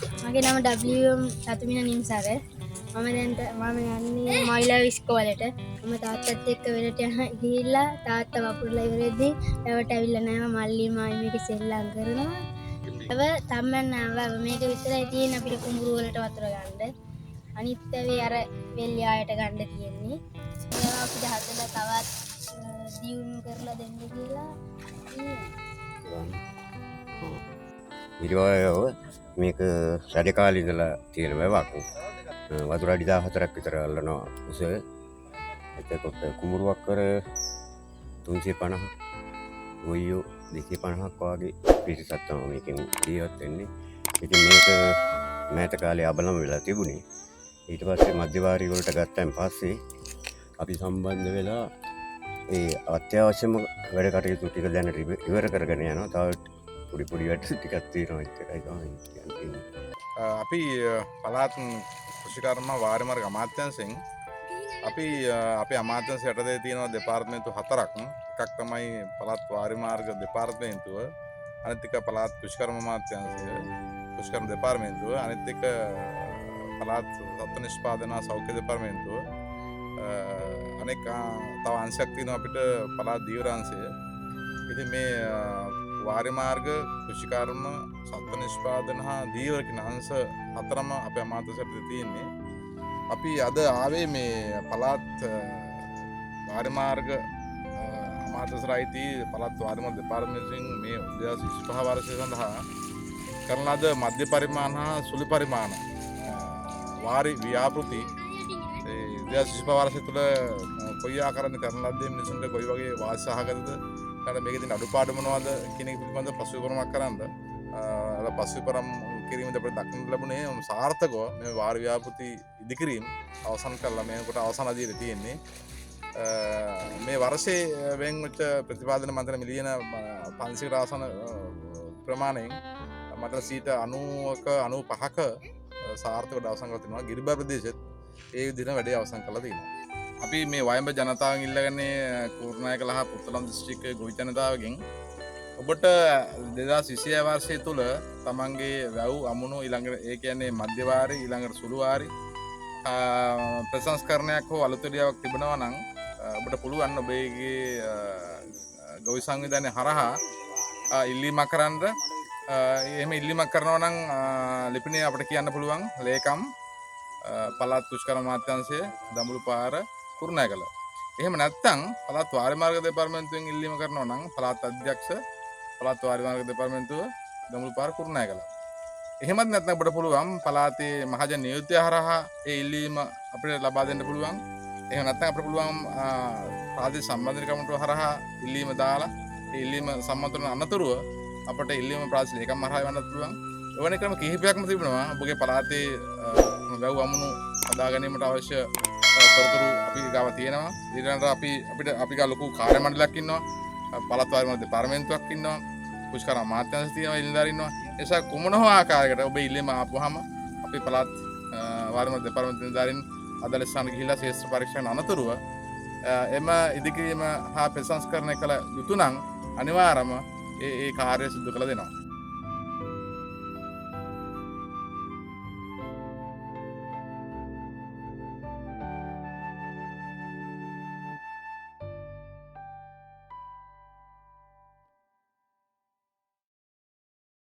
මගේ නම WM සතුමින නිම්සර. මම දැන්ට මම යන්නේ මයිලා විස්කෝලට. මම තාත්තත් එක්ක වෙලට ගිහිල්ලා තාත්තා වපුරලා ඉවරෙද්දී රැවට ඇවිල්ලා නැහැ. මල්ලි මායි මේක සෙල්ලම් කරනවා. තම්මන්න ආවා. මේක විතරයි තියෙන්නේ අපිට කුඹුරු වලට වතුර ගන්න. අනිත් ඒවා අර වෙල්යායට ගන්න තියෙන්නේ. ඒවා අපිට හදලා තවත් දියුණු කරලා දෙන්න කියලා ඉරිවායව මේක සැඩකාලිඳලා තියෙන වැවක් වතුර අඩි 14ක් විතර අල්ලනවා උස. එතකොට කුඹුරුවක් කර 350 ගොයියෝ 250ක් වගේ පිරිසක් තමයි මේකෙන් ජීවත් වෙන්නේ. ඉතින් මේක මෑත කාලේ අබලම වෙලා තිබුණේ. ඊට පස්සේ මධ්‍යවාරි වලට ගත්තන් පස්සේ අපි සම්බන්ධ වෙලා ඒ අත්‍යවශ්‍යම වැඩ කටයුතු ටික දැනට ඉවර කරගෙන යනවා. තව පොඩි වැඩ ටිකක් තියෙනවා එච්චරයි තමයි. අපි පළාත් කෘෂිකර්ම වාරිමාර්ග අමාත්‍යාංශයෙන් අපි අපේ අමාත්‍යාංශ යටතේ තියෙන දෙපාර්තමේන්තු 4ක්. එකක් තමයි පළාත් වාරිමාර්ග දෙපාර්තමේන්තුව, අනිත් එක පළාත් කෘෂිකර්ම අමාත්‍යාංශය, කෘෂිකර්ම දෙපාර්තමේන්තුව, අනිත් එක පළාත් සත්ත්ව නිෂ්පාදන සෞඛ්‍ය දෙපාර්තමේන්තුව, අනෙක් තව අංශයක් තියෙනවා අපිට පළාත් ධීවර අංශය. ඉතින් මේ වාරිමාර්ග කෘෂිකර්ම සත්ත්ව නිෂ්පාදන හා ධීවර කියන අංශ 4ම අපේ අමාත්‍යාංශයට තියෙන්නේ. අපි අද ආවේ මේ පළාත් වාරිමාර්ග අමාත්‍යාංශයට අයිති පළාත් වාරිමාර්ග දෙපාර්තමේන්තුවෙන් මේ 2025 වර්ෂය සඳහා කරන ලද මධ්‍ය පරිමාණ හා සුළු පරිමාණ වාරි ව්‍යාපෘති 2025 වර්ෂය තුළ කොයි ආකාරයෙන් කරන ලද්දේ මිනිසුන්ට කොයි වගේ වාසි සහගතද ඊට මේකේ තියෙන අඩුපාඩු මොනවද කියන එක පිළිබඳව පසුවිපරමක් කරන්න පසුවිපරම් කිරීමද අපිට දක්නට ලැබුණේ සාර්ථකව මේ වාරි ව්‍යාපෘති ඉදිකිරීම අවසන් කරලා මේකට අවසන් අදියර තියෙන්නේ. මේ වර්ෂයේ වෙන් වෙච්ච ප්‍රතිපාදන මන්ත්‍රණ මිලියන 500කට ආසන ප්‍රමාණයෙන් මට 90ක 95ක සාර්ථකව අවසන් කරලා තිනවා. ගිරිබා ප්‍රදේශෙත් ඒ විදිහට වැඩේ අවසන් කරලා තියෙනවා. අපි මේ වයඹ ජනතාවෙන් ඉල්ලගන්නේ කූර්නායක ලහ පුත්තලම් දිස්ත්‍රික්කයේ ගොවි ජනතාවගෙන් ඔබට 2026 වර්ෂය තුළ තමන්ගේ වැව් අමුණු ඊළඟට ඒ කියන්නේ මධ්‍යවාරි ඊළඟට සුළුවාරි ප්‍රසංස්කරණයක් හෝ අලුතෙලියාවක් තිබෙනවා නම් ඔබට පුළුවන් ඔබගේ ගොවි සංවිධානය හරහා ඉල්ලීමක් කරන්න. එහෙම ඉල්ලීමක් කරනවා නම් ලිපිනේ අපිට කියන්න පුළුවන් ලේකම් පළාත් කෘෂිකර්ම අමාත්‍යාංශය දඹුලු පාර කුරුණෑගල. එහෙම නැත්නම් පළාත් වාරිමාර්ග දෙපාර්තමේන්තුවෙන් ඉල්ලීම කරනවා නම් පළාත් අධ්‍යක්ෂ පළාත් වාරිමාර්ග දෙපාර්තමේන්තුව දඹුලු පාර කුරුණෑගල. එහෙමත් නැත්නම් අපිට පුළුවන් පළාතේ මහජන නියුක්තිය හරහා ඒ ඉල්ලීම අපිට ලබා දෙන්න පුළුවන්. එහෙම නැත්නම් අපිට පුළුවන් ප්‍රාදේශීය සම්බන්ධන කමිටුව හරහා ඉල්ලීම දාලා ඒ ඉල්ලීම සම්මත වන අනතුරුව අපිට ඉල්ලීම ප්‍රාදේශීය ලේකම් හරහා වන්නත් පුළුවන්. එවැනි ක්‍රම කිහිපයක්ම තිබෙනවා. ඔබගේ පළාතේ වැව් අමුණු හදා ගැනීමට අවශ්‍ය තොරතුරු අපි ගාව තියෙනවා. ඊළඟට අපි ගා ලොකු කාර්ය මණ්ඩලයක් ඉන්නවා. පළාත් වාරිමාර්ග දෙපාර්තමේන්තුවක් ඉන්නවා. කෘෂිකර්ම අමාත්‍යාංශය තියෙනවා, ඉල්ලුම්දාරින් ඉන්නවා. ඒ නිසා කුමන හෝ ආකාරයකට ඔබ ඉල්ලීම ආපුවාම අපි පළාත් වාරිමාර්ග දෙපාර්තමේන්තුවේ ඉල්ලුම්දාරින් අදාළ ස්ථාන ගිහිල්ලා ශේෂ්ත්‍ර පරීක්ෂණ අනතුරුව එම ඉදිකිරීම හා ප්‍රසංස්කරණය කළ යුතු නම් අනිවාර්යයෙන්ම ඒ කාර්යය සිදු කළ දෙනවා.